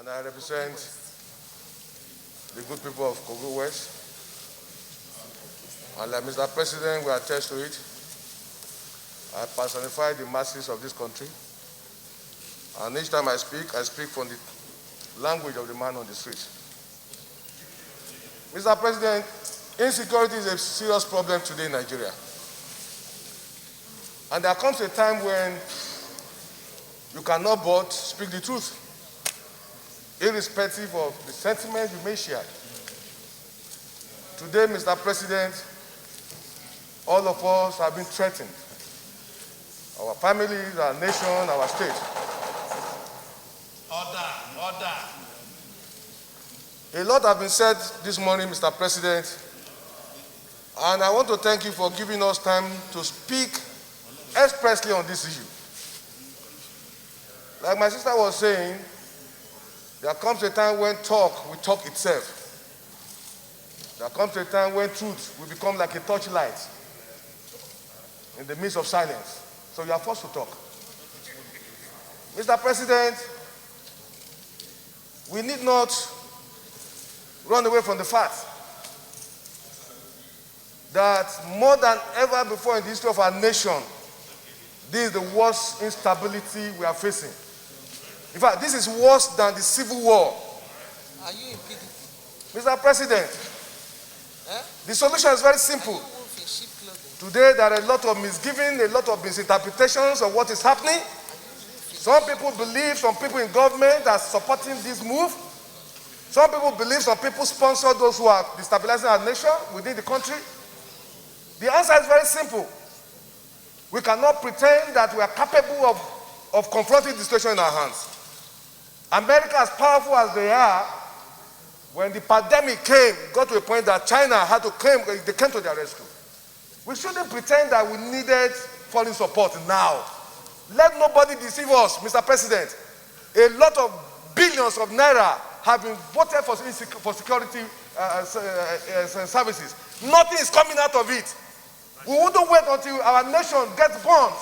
and I represent the good people of Kogi West. And like Mr. President will attest to it, I personify the masses of this country. And each time I speak from the language of the man on the street. Mr. President, insecurity is a serious problem today in Nigeria. And there comes a time when you cannot but speak the truth, irrespective of the sentiments you may share. Today, Mr. President, all of us have been threatened. Our families, our nation, our state. Order. A lot has been said this morning, Mr. President, and I want to thank you for giving us time to speak expressly on this issue. Like my sister was saying, there comes a time when talk will talk itself. There comes a time when truth will become like a torchlight in the midst of silence. So you are forced to talk. Mr. President, we need not run away from the fact that more than ever before in the history of our nation, this is the worst instability we are facing. In fact, this is worse than the Civil War. Are you in PDP? Mr. President, the solution is very simple. Are you wolf in sheep clothing? Today, there are a lot of misgivings, a lot of misinterpretations of what is happening. Some people believe, some people in government are supporting this move. Some people believe, some people sponsor those who are destabilizing our nation within the country. The answer is very simple. We cannot pretend that we are capable of confronting the situation in our hands. America, as powerful as they are, when the pandemic came, got to a point that China had to claim, they came to their rescue. We shouldn't pretend that we needed foreign support now. Let nobody deceive us, Mr. President. A lot of billions of naira have been voted for security services. Nothing is coming out of it. We wouldn't wait until our nation gets bombed.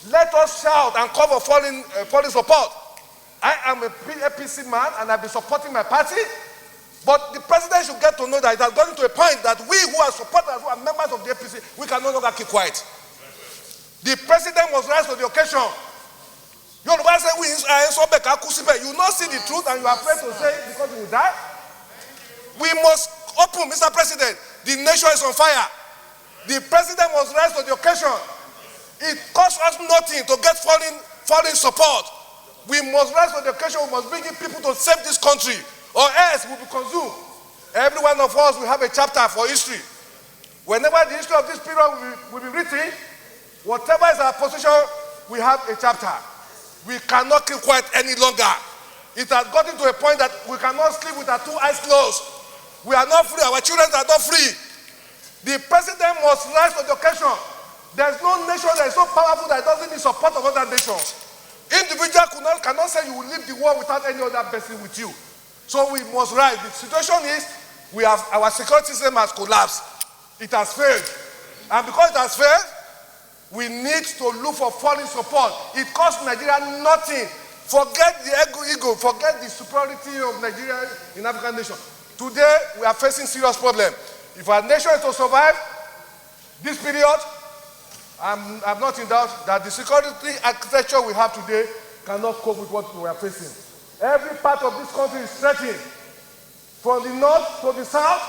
Let us shout and call for foreign support. I am a APC man and I've been supporting my party. But the president should get to know that it has gotten to a point that we who are supporters, who are members of the APC, we can no longer keep quiet. The president must rise to the occasion. You will not see the truth and you are afraid to say it because you will die. We must open, Mr. President. The nation is on fire. The president must rise to the occasion. It costs us nothing to get foreign support. We must rise to the occasion. We must bring in people to save this country, or else we'll be consumed. Every one of us will have a chapter for history. Whenever the history of this period will be written, whatever is our position, we have a chapter. We cannot keep quiet any longer. It has gotten to a point that we cannot sleep with our two eyes closed. We are not free. Our children are not free. The president must rise to the occasion. There's no nation that is so powerful that it doesn't need support of other nations. Individual cannot say you will leave the war without any other person with you. So we must rise. The situation is our security system has collapsed. It has failed. And because it has failed, we need to look for foreign support. It costs Nigeria nothing. Forget the ego, forget the superiority of Nigeria in African nation. Today, we are facing serious problems. If our nation is to survive this period, I'm not in doubt that the security architecture we have today cannot cope with what we are facing. Every part of this country is threatened. From the north to the south,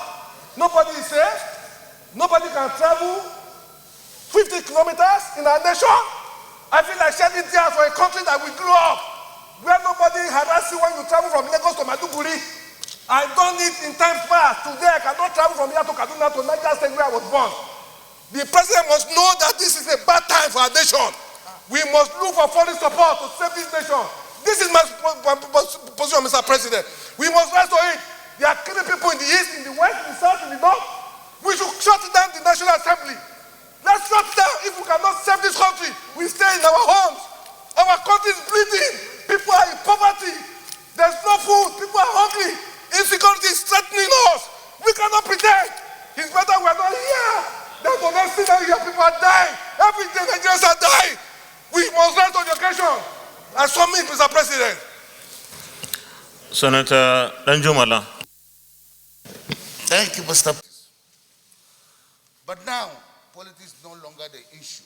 nobody is safe. Nobody can travel 50 kilometers in our nation. I feel like shedding tears for a country that we grew up, where nobody harasses you when you travel from Lagos to Maiduguri. I've done it in times past. Today I cannot travel from here to Kaduna to Niger State where I was born. The president must know that this is a bad time for our nation. We must look for foreign support to save this nation. This is my position, Mr. President. We must rise to it. They are killing people in the east, in the west, in the south, in the north. We should shut down the National Assembly. Let's shut down. If we cannot save this country, we stay in our homes. Our country is bleeding. People are in poverty. There's no food. People are hungry. Insecurity is threatening us. We cannot pretend. It's better we are not here. That's the next thing that people are dying. Every day Nigerians are dying. We must rise to the occasion. And submit, Mr. President. Senator Danjumala. Thank you, Mr. But now, politics is no longer the issue.